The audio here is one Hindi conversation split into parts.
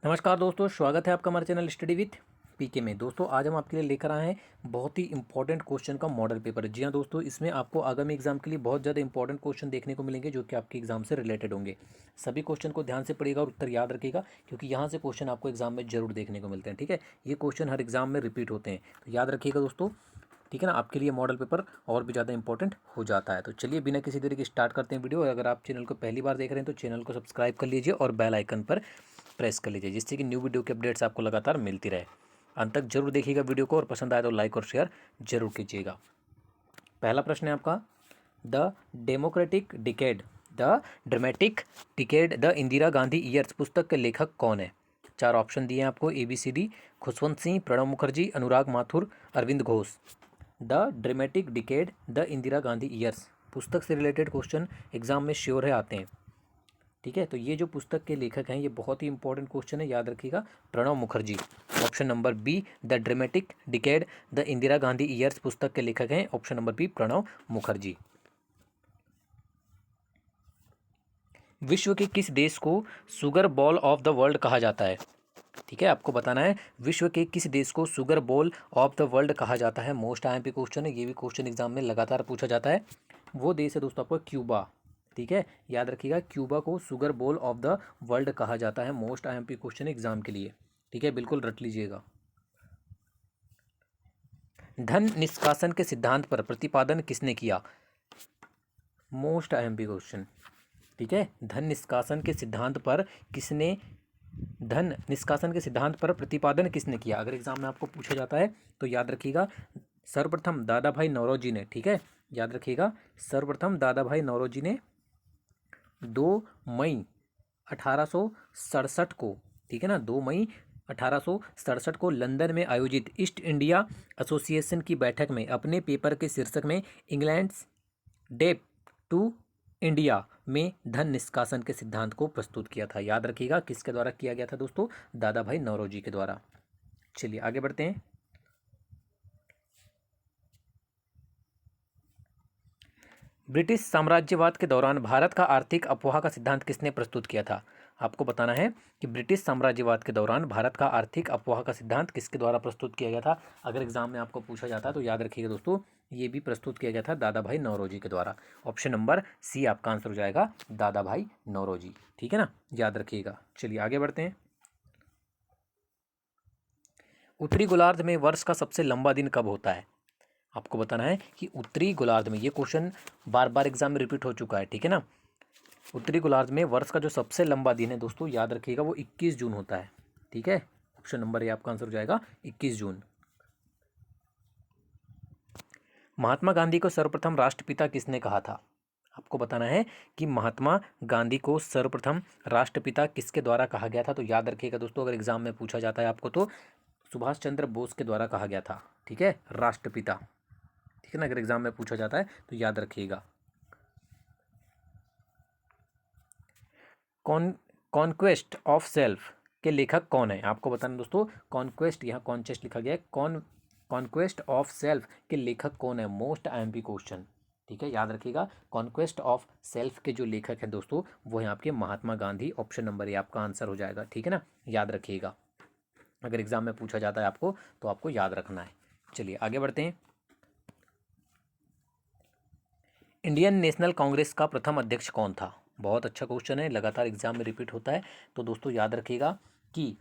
नमस्कार दोस्तों, स्वागत है आपका हमारे चैनल स्टडी विथ पीके में। दोस्तों आज हम आपके लिए लेकर आए हैं बहुत ही इंपॉर्टेंट क्वेश्चन का मॉडल पेपर। जी हाँ दोस्तों, इसमें आपको आगामी एग्जाम के लिए बहुत ज़्यादा इंपॉर्टेंट क्वेश्चन देखने को मिलेंगे जो कि आपके एग्जाम से रिलेटेड होंगे। सभी क्वेश्चन को ध्यान से पढ़िएगा और उत्तर याद रखिएगा, क्योंकि यहाँ से क्वेश्चन आपको एग्जाम में जरूर देखने को मिलते हैं। ठीक है, ये क्वेश्चन हर एग्जाम में रिपीट होते हैं, तो याद रखिएगा दोस्तों। ठीक है ना, आपके लिए मॉडल पेपर और भी ज़्यादा इंपॉर्टेंट हो जाता है। तो चलिए बिना किसी देरी के स्टार्ट करते हैं वीडियो। और अगर आप चैनल को पहली बार देख रहे हैं तो चैनल को सब्सक्राइब कर लीजिए और बेल आइकन पर प्रेस कर लीजिए, जिससे कि न्यू वीडियो की अपडेट्स आपको लगातार मिलती रहे। अंत तक जरूर देखिएगा वीडियो को, और पसंद आए तो लाइक और शेयर जरूर कीजिएगा। पहला प्रश्न है आपका, the democratic decade the dramatic decade the Indira Gandhi years पुस्तक के लेखक कौन है? चार ऑप्शन दिए हैं आपको, ABCD: Khushwant Singh, Pranab Mukherjee, Anurag Mathur, Arvind Ghosh. The dramatic decade the Indira Gandhi years पुस्तक से रिलेटेड क्वेश्चन एग्जाम में श्योर है आते हैं। ठीक है, तो ये जो पुस्तक के लेखक हैं ये बहुत ही इंपॉर्टेंट क्वेश्चन है, याद रखिएगा, Pranab Mukherjee. Option number B, the dramatic decade the Indira Gandhi years पुस्तक के लेखक हैं option number B, Pranab Mukherjee. विश्व के किस देश को sugar bowl of the world कहा जाता है? ठीक है, आपको बताना है विश्व के किस देश को sugar bowl of the world कहा जाता है। मोस्ट IMP क्वेश्चन है, ये भी क्वेश्चन एग्जाम में लगातार पूछा जाता है। वो देश है दोस्तों आपको क्यूबा। ठीक है, याद रखिएगा, क्यूबा को sugar bowl of the world कहा जाता है। मोस्ट IMP क्वेश्चन एग्जाम के लिए। ठीक है, बिल्कुल रट लीजिएगा। धन निष्कासन के सिद्धांत पर प्रतिपादन किसने किया? Most IMP question. ठीक है, धन निष्कासन के सिद्धांत पर किसने धन निष्कासन के सिद्धांत पर प्रतिपादन किसने किया? अगर एग्जाम में आपको पूछा जाता है तो याद रखिएगा, सर्वप्रथम दादा भाई नौरोजी ने। ठीक है, याद रखिएगा, सर्वप्रथम दादा भाई नौरोजी ने 2 मई 1867 को, ठीक है ना, 2 मई 1867 को लंदन में आयोजित ईस्ट इंडिया एसोसिएशन की बैठक में अपने पेपर के शीर्षक में इंग्लैंड्स डेप टू इंडिया में धन निष्कासन के सिद्धांत को प्रस्तुत किया था। याद रखिएगा, किसके द्वारा किया गया था दोस्तों? दादा भाई नौरोजी के द्वारा। चलिए आगे बढ़ते हैं। ब्रिटिश साम्राज्यवाद के दौरान भारत का आर्थिक अफवाह का सिद्धांत किसने प्रस्तुत किया था? आपको बताना है कि ब्रिटिश साम्राज्यवाद के दौरान भारत का आर्थिक अफवाह का सिद्धांत किसके द्वारा प्रस्तुत किया गया था। अगर एग्जाम में आपको पूछा जाता है तो याद रखिएगा दोस्तों, ये भी प्रस्तुत किया गया था दादा भाई नौरोजी के द्वारा। ऑप्शन नंबर सी आपका आंसर हो जाएगा, दादा भाई नौरोजी। ठीक है ना, याद रखिएगा। चलिए आगे बढ़ते हैं। उत्तरी गोलार्ध में वर्ष का सबसे लंबा दिन कब होता है? आपको बताना है कि उत्तरी गोलार्ध में, ये क्वेश्चन बार बार एग्जाम में रिपीट हो चुका है। ठीक है ना, उत्तरी गोलार्ध में वर्ष का जो सबसे लंबा दिन है दोस्तों, याद रखिएगा, वो 21 जून होता है। ठीक है, ऑप्शन नंबर ए आपका आंसर हो जाएगा, 21 जून। महात्मा गांधी को सर्वप्रथम राष्ट्रपिता किसने कहा था? आपको बताना है कि महात्मा गांधी को सर्वप्रथम राष्ट्रपिता किसके द्वारा कहा गया था। तो याद रखिएगा दोस्तों, अगर एग्जाम में पूछा जाता है आपको तो सुभाष चंद्र बोस के द्वारा कहा गया था। ठीक है, राष्ट्रपिता। ठीक है ना, अगर एग्जाम में पूछा जाता है तो याद रखिएगा। कॉन्क्वेस्ट ऑफ सेल्फ के लेखक कौन है? आपको बताना दोस्तों, कॉन्क्वेस्ट, यहाँ कॉन्चेस्ट लिखा गया है, कॉन्क्वेस्ट ऑफ सेल्फ के लेखक कौन है? Most IMP question. ठीक है, याद रखिएगा, कॉन्क्वेस्ट ऑफ सेल्फ के जो लेखक हैं दोस्तों वो हैं आपके Mahatma Gandhi. Option number A आपका आंसर हो जाएगा। ठीक है ना, याद रखिएगा, अगर एग्जाम में पूछा जाता है आपको तो आपको याद रखना है। चलिए आगे बढ़ते हैं। इंडियन नेशनल कांग्रेस का प्रथम अध्यक्ष कौन था? बहुत अच्छा क्वेश्चन है, लगातार एग्जाम में रिपीट होता है। तो दोस्तों याद रखिएगा कि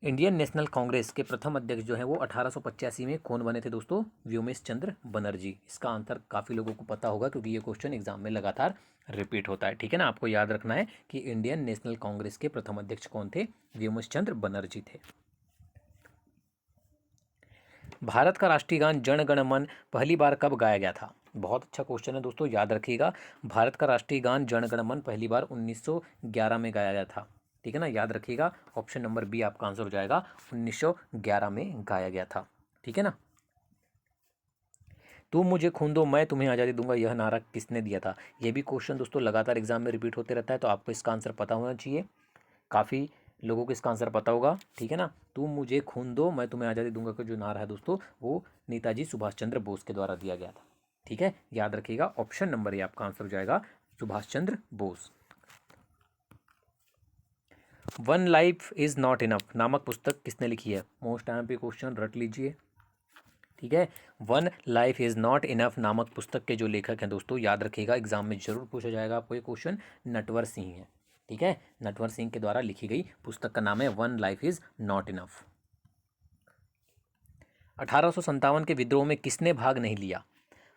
इंडियन नेशनल कांग्रेस के प्रथम अध्यक्ष जो है वो 1885 में कौन बने थे दोस्तों? व्योमेश चंद्र बनर्जी। इसका आंसर काफ़ी लोगों को पता होगा, क्योंकि ये क्वेश्चन एग्जाम में लगातार रिपीट होता है। ठीक है ना, आपको याद रखना है कि इंडियन नेशनल कांग्रेस के प्रथम अध्यक्ष कौन थे? व्योमेश चंद्र बनर्जी थे। भारत का राष्ट्रीय गान जन गण मन पहली बार कब गाया गया था? बहुत अच्छा क्वेश्चन है दोस्तों, याद रखिएगा, भारत का राष्ट्रीय गान जन गण मन पहली बार 1911 में गाया गया था। ठीक है ना, याद रखिएगा, ऑप्शन नंबर बी आपका आंसर हो जाएगा, 1911 में गाया गया था। ठीक है ना। तुम मुझे खून दो मैं तुम्हें आज़ादी दूंगा, यह नारा किसने दिया था? ये भी क्वेश्चन दोस्तों लगातार एग्जाम में रिपीट होते रहता है, तो आपको इसका आंसर पता होना चाहिए। काफ़ी लोगों को इसका आंसर पता होगा। ठीक है ना, तुम मुझे खून दो मैं तुम्हें आज़ादी दूंगा का जो नारा है दोस्तों वो नेताजी सुभाष चंद्र बोस के द्वारा दिया गया था। ठीक है, याद रखिएगा, ऑप्शन नंबर ए आपका आंसर हो जाएगा, Subhash Chandra Bose. One life is not enough नामक पुस्तक किसने लिखी है? मोस्ट टाइम पे क्वेश्चन रट लीजिए, ठीक है। One life is not enough नामक पुस्तक के जो लेखक हैं दोस्तों, याद रखिएगा, एग्जाम में जरूर पूछा जाएगा आपको ये क्वेश्चन, नटवर सिंह है, ठीक है। नटवर सिंह के द्वारा लिखी गई पुस्तक का नाम है one life is not enough. 1857 के विद्रोह में किसने भाग नहीं लिया?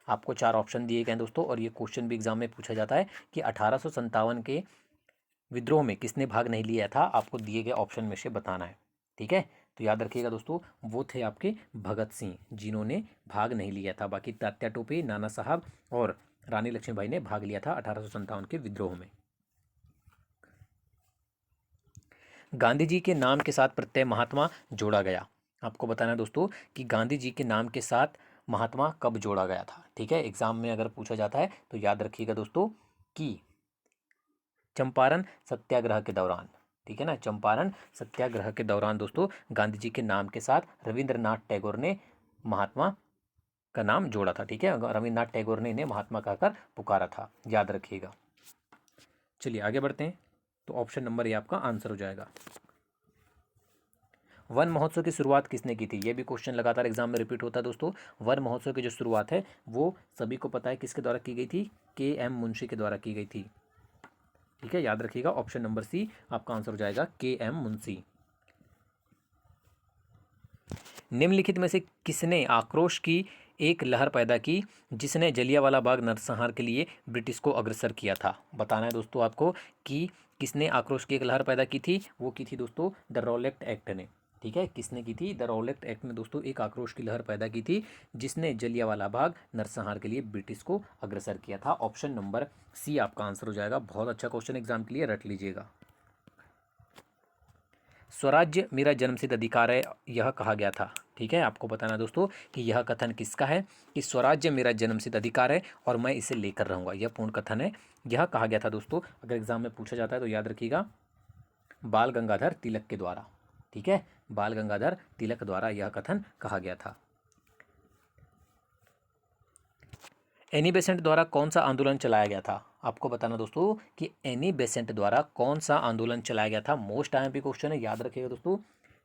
आपको 4 ऑप्शन दिए गए हैं दोस्तों, और ये क्वेश्चन भी एग्जाम में पूछा जाता है कि 1857 के विद्रोह में किसने भाग नहीं लिया था, आपको दिए गए ऑप्शन में से बताना है, ठीक है। तो याद रखिएगा दोस्तों, वो थे आपके भगत सिंह, जिन्होंने भाग नहीं लिया था। बाकी तात्या टोपे, नाना साहब और रानी लक्ष्मीबाई ने भाग लिया था 1857 के विद्रोह में। गांधी जी के नाम के साथ प्रत्यय महात्मा जोड़ा गया, आपको बताना है दोस्तों कि गांधी जी के नाम के साथ महात्मा कब जोड़ा गया था, ठीक है। एग्जाम में अगर पूछा जाता है तो याद रखिएगा दोस्तों कि चंपारण सत्याग्रह के दौरान, ठीक है ना, चंपारण सत्याग्रह के दौरान दोस्तों गांधी जी के नाम के साथ रविंद्रनाथ टैगोर ने महात्मा का नाम जोड़ा था, ठीक है। रविंद्रनाथ टैगोर ने इन्हें महात्मा कहकर पुकारा था, याद रखिएगा। चलिए आगे बढ़ते हैं, तो ऑप्शन नंबर ए आपका आंसर हो जाएगा। वन महोत्सव की शुरुआत किसने की थी? ये भी क्वेश्चन लगातार एग्जाम में रिपीट होता है दोस्तों। वन महोत्सव की जो शुरुआत है वो सभी को पता है किसके द्वारा की गई थी? के.एम. मुंशी के द्वारा की गई थी, ठीक है। याद रखिएगा, ऑप्शन नंबर सी आपका आंसर हो जाएगा, के.एम. मुंशी। निम्नलिखित में से किसने आक्रोश की एक लहर पैदा की जिसने जलियांवाला बाग नरसंहार के लिए ब्रिटिश को अग्रसर किया था? बताना है दोस्तों आपको कि किसने आक्रोश की एक लहर पैदा की थी। वो की थी दोस्तों द रॉलेट एक्ट ने, ठीक है। किसने की थी? द रॉलेट एक्ट ने दोस्तों एक आक्रोश की लहर पैदा की थी जिसने जलियांवाला बाग नरसंहार के लिए ब्रिटिश को अग्रसर किया था। ऑप्शन नंबर सी आपका आंसर हो जाएगा। बहुत अच्छा क्वेश्चन एग्जाम के लिए, रट लीजिएगा। स्वराज्य मेरा जन्मसिद्ध अधिकार है, यह कहा गया था, ठीक है। आपको बताना दोस्तों कि यह कथन किसका है कि स्वराज्य मेरा जन्मसिद्ध अधिकार है और मैं इसे लेकर रहूंगा, यह पूर्ण कथन है। यह कहा गया था दोस्तों, अगर एग्जाम में पूछा जाता है तो याद रखिएगा, बाल गंगाधर तिलक के द्वारा, ठीक है। बाल गंगाधर तिलक द्वारा यह कथन कहा गया था। एनी बेसेंट द्वारा कौन सा आंदोलन चलाया गया था? आपको बताना दोस्तों कि एनी बेसेंट द्वारा कौन सा आंदोलन चलाया गया था। मोस्ट आईएमपी क्वेश्चन है, याद रखिएगा दोस्तों।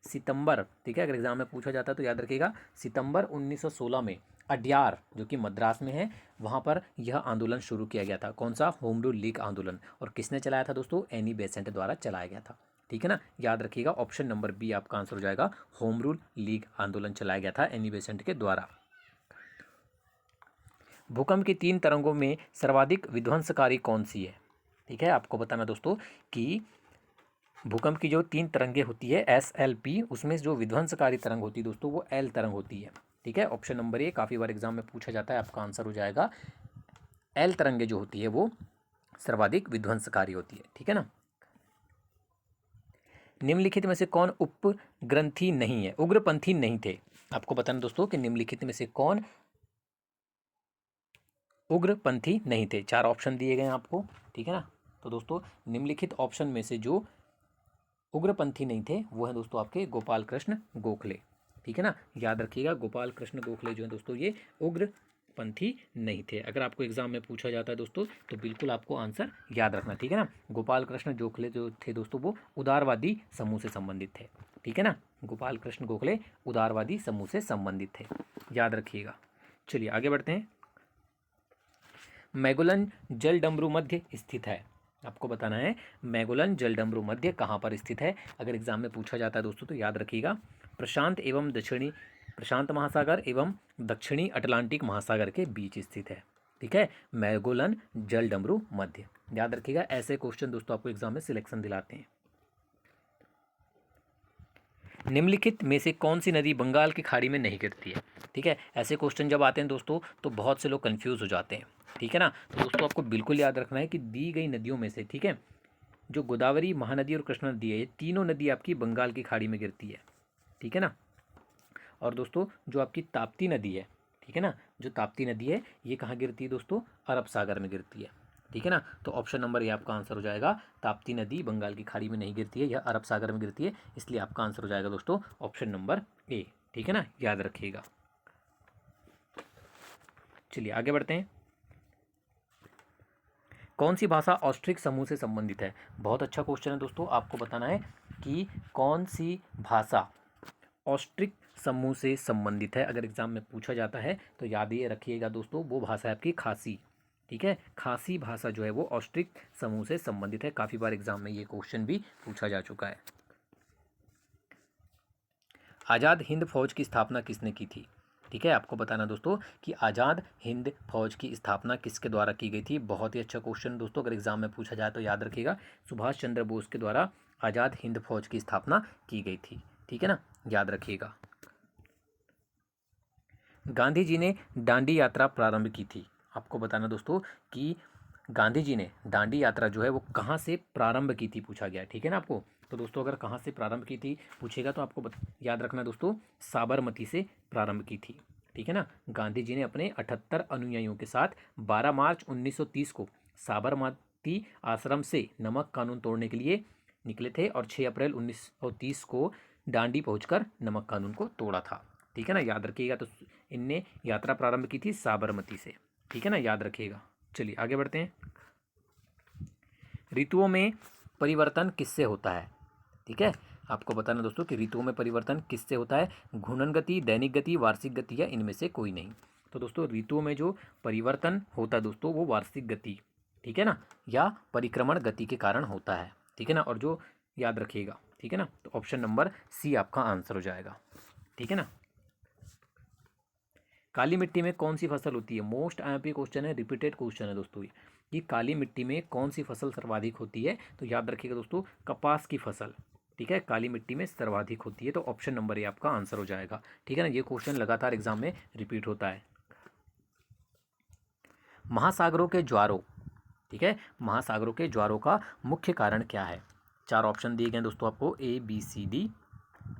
सितंबर, ठीक है, अगर एग्जाम में पूछा जाता है तो याद रखिएगा, सितंबर 1916 में अड्यार जो कि मद्रास में है, वहाँ पर यह आंदोलन शुरू किया गया था। कौन सा? होम रूल लीग आंदोलन। और किसने चलाया था दोस्तों? एनी बेसेंट द्वारा चलाया गया था, ठीक है ना। याद रखिएगा, ऑप्शन नंबर बी आपका आंसर हो जाएगा, होम रूल लीग आंदोलन चलाया गया था एनी बेसेंट के द्वारा। भूकंप की 3 तरंगों में सर्वाधिक विध्वंसकारी कौन सी है? ठीक है, आपको बताना दोस्तों कि भूकंप की जो 3 तरंगे होती है SLP, उसमें जो विध्वंसकारी तरंग होती है दोस्तों वो L तरंग होती है, ठीक है। ऑप्शन नंबर ए काफ़ी बार एग्जाम में पूछा जाता है, आपका आंसर हो जाएगा L तरंगे जो होती है वो सर्वाधिक विध्वंसकारी होती है, ठीक है ना। निम्नलिखित में से कौन उपग्रंथी नहीं है, उग्रपंथी नहीं थे? आपको बताना दोस्तों कि निम्नलिखित में से कौन उग्रपंथी नहीं थे। 4 ऑप्शन दिए गए हैं आपको, ठीक है ना। तो दोस्तों निम्नलिखित ऑप्शन में से जो उग्रपंथी नहीं थे वो है दोस्तों आपके गोपाल कृष्ण गोखले, ठीक है ना। याद रखिएगा, गोपाल कृष्ण गोखले जो है दोस्तों ये उग्रपंथी नहीं थे। अगर आपको एग्जाम में पूछा जाता है दोस्तों तो बिल्कुल आपको आंसर याद रखना, ठीक है ना। गोपाल कृष्ण गोखले जो थे दोस्तों वो उदारवादी समूह से संबंधित थे, ठीक है ना। गोपाल कृष्ण गोखले उदारवादी समूह से संबंधित थे, याद रखिएगा। चलिए आगे बढ़ते हैं। मैगुलन जलडमरू मध्य स्थित है, आपको बताना है मैगुलन जलडमरू मध्य कहाँ पर स्थित है। अगर एग्जाम में पूछा जाता है दोस्तों तो याद रखिएगा, प्रशांत महासागर एवं दक्षिणी अटलांटिक महासागर के बीच स्थित है, ठीक है। मैगुलन जलडमरू मध्य, याद रखिएगा। ऐसे क्वेश्चन दोस्तों आपको एग्जाम में सिलेक्शन दिलाते हैं। निम्नलिखित में से कौन सी नदी बंगाल की खाड़ी में नहीं गिरती है? ठीक है, ऐसे क्वेश्चन जब आते हैं दोस्तों तो बहुत से लोग कंफ्यूज हो जाते हैं, ठीक है ना। तो दोस्तों आपको बिल्कुल याद रखना है कि दी गई नदियों में से, ठीक है, जो गोदावरी, महानदी और कृष्णा नदी है, ये तीनों नदी आपकी बंगाल की खाड़ी में गिरती है, ठीक है ना। और दोस्तों जो आपकी ताप्ती नदी है, ठीक है ना, जो ताप्ती नदी है ये कहाँ गिरती है दोस्तों? अरब सागर में गिरती है, ठीक है ना। तो ऑप्शन नंबर ए आपका आंसर हो जाएगा, ताप्ती नदी बंगाल की खाड़ी में नहीं गिरती है, यह अरब सागर में गिरती है, इसलिए आपका आंसर हो जाएगा दोस्तों ऑप्शन नंबर ए, ठीक है ना, याद रखिएगा। चलिए आगे बढ़ते हैं। कौन सी भाषा ऑस्ट्रिक समूह से संबंधित है? बहुत अच्छा क्वेश्चन है दोस्तों, आपको बताना है कि कौन सी भाषा ऑस्ट्रिक समूह से संबंधित है। अगर एग्जाम में पूछा जाता है तो याद ये रखिएगा दोस्तों, वो भाषा है आपकी खासी। ठीक है, खासी भाषा जो है वो ऑस्ट्रिक समूह से संबंधित है। काफ़ी बार एग्जाम में ये क्वेश्चन भी पूछा जा चुका है। आज़ाद हिंद फौज की स्थापना किसने की थी। ठीक है, आपको बताना दोस्तों कि आज़ाद हिंद फौज की स्थापना किसके द्वारा की गई थी। बहुत ही अच्छा क्वेश्चन दोस्तों, अगर एग्जाम में पूछा जाए तो याद रखिएगा, सुभाष चंद्र बोस के द्वारा आज़ाद हिंद फौज की स्थापना की गई थी। ठीक है ना, याद रखिएगा। गांधी जी ने दांडी यात्रा प्रारंभ की थी। आपको बताना दोस्तों कि गांधी जी ने दांडी यात्रा जो है वो कहाँ से प्रारंभ की थी, पूछा गया है। ठीक है ना आपको, तो दोस्तों अगर कहाँ से प्रारंभ की थी पूछेगा तो आपको याद रखना दोस्तों, साबरमती से प्रारंभ की थी। ठीक है ना, गांधी जी ने अपने 78 अनुयायियों के साथ 12 मार्च 1930 को साबरमती आश्रम से नमक कानून तोड़ने के लिए निकले थे और 6 अप्रैल 1930 को दांडी पहुंचकर नमक कानून को तोड़ा था। ठीक है ना, याद रखिएगा। तो इनने यात्रा प्रारंभ की थी साबरमती से। ठीक है ना, याद रखिएगा। चलिए आगे बढ़ते हैं। ऋतुओं में परिवर्तन किससे होता है। ठीक है, आपको बताना दोस्तों कि ऋतुओं में परिवर्तन किससे होता है। घूर्णन गति, दैनिक गति, वार्षिक गति या इनमें से कोई नहीं। तो दोस्तों ऋतुओं में जो परिवर्तन होता है दोस्तों वो वार्षिक गति, ठीक है ना, या परिक्रमण गति के कारण होता है। ठीक है ना, और जो याद रखिएगा। ठीक है ना, तो ऑप्शन नंबर सी आपका आंसर हो जाएगा। ठीक है ना। काली मिट्टी में कौन सी फसल होती है। मोस्ट आईएमपी क्वेश्चन है, रिपीटेड क्वेश्चन है दोस्तों ये काली मिट्टी में कौन सी फसल सर्वाधिक होती है। तो याद रखिएगा दोस्तों, कपास की फसल। ठीक है, काली मिट्टी में सर्वाधिक होती है, तो ऑप्शन नंबर ए आपका आंसर हो जाएगा। ठीक है ना, ये क्वेश्चन लगातार एग्जाम में रिपीट होता है। महासागरों के ज्वारों, ठीक है, महासागरों के ज्वारों का मुख्य कारण क्या है। 4 ऑप्शन दिए गए दोस्तों आपको, ए बी सी डी।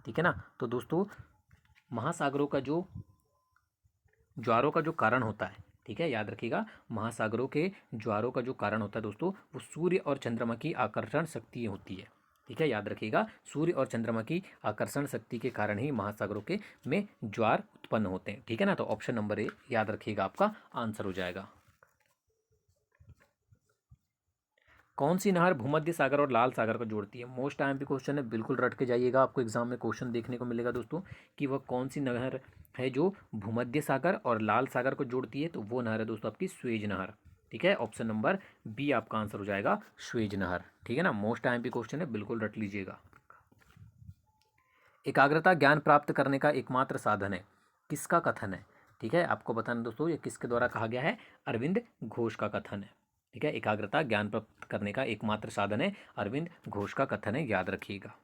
ठीक है ना, तो दोस्तों महासागरों का जो ज्वारों का जो कारण होता है, ठीक है, याद रखिएगा, महासागरों के ज्वारों का जो कारण होता है दोस्तों वो सूर्य और चंद्रमा की आकर्षण शक्ति होती है। ठीक है, याद रखिएगा, सूर्य और चंद्रमा की आकर्षण शक्ति के कारण ही महासागरों के में ज्वार उत्पन्न होते हैं। ठीक है ना, तो ऑप्शन नंबर ए याद रखिएगा आपका आंसर हो जाएगा। कौन सी नहर भूमध्य सागर और लाल सागर को जोड़ती है। मोस्ट आईएमपी क्वेश्चन है, बिल्कुल रट के जाइएगा, आपको एग्जाम में क्वेश्चन देखने को मिलेगा दोस्तों कि वह कौन सी नहर है जो भूमध्य सागर और लाल सागर को जोड़ती है। तो वो नहर है दोस्तों आपकी स्वेज नहर। ठीक है, ऑप्शन नंबर बी आपका आंसर हो जाएगा, स्वेज नहर। ठीक है ना, मोस्ट आईएमपी क्वेश्चन है, बिल्कुल रट लीजिएगा। एकाग्रता ज्ञान प्राप्त करने का एकमात्र साधन है, किसका कथन है। ठीक है, आपको बताना दोस्तों ये किसके द्वारा कहा गया है, अरविंद घोष का कथन है। ठीक है, एकाग्रता ज्ञान प्राप्त करने का एकमात्र साधन है, अरविंद घोष का कथन है, याद रखिएगा।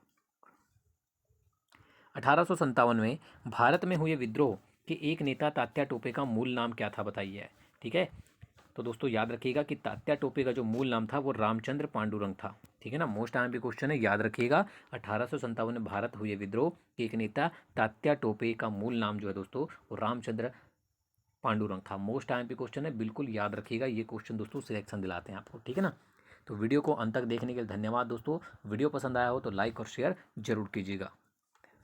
1857 में भारत में हुए विद्रोह के एक नेता तात्या टोपे का मूल नाम क्या था, बताइए। ठीक है, तो दोस्तों याद रखिएगा कि तात्या टोपे का जो मूल नाम था वो रामचंद्र पांडुरंग था। ठीक है ना, मोस्ट आईएमपी क्वेश्चन है, याद रखिएगा। 1857 में भारत हुए विद्रोह के एक नेता तात्या टोपे का मूल नाम जो है दोस्तों वो रामचंद्र पांडुरंग था। मोस्ट आईएमपी क्वेश्चन है, बिल्कुल याद रखिएगा। ये क्वेश्चन दोस्तों सिलेक्शन दिलाते हैं आपको। ठीक है ना, तो वीडियो को अंत तक देखने के लिए धन्यवाद दोस्तों। वीडियो पसंद आया हो तो लाइक और शेयर जरूर कीजिएगा।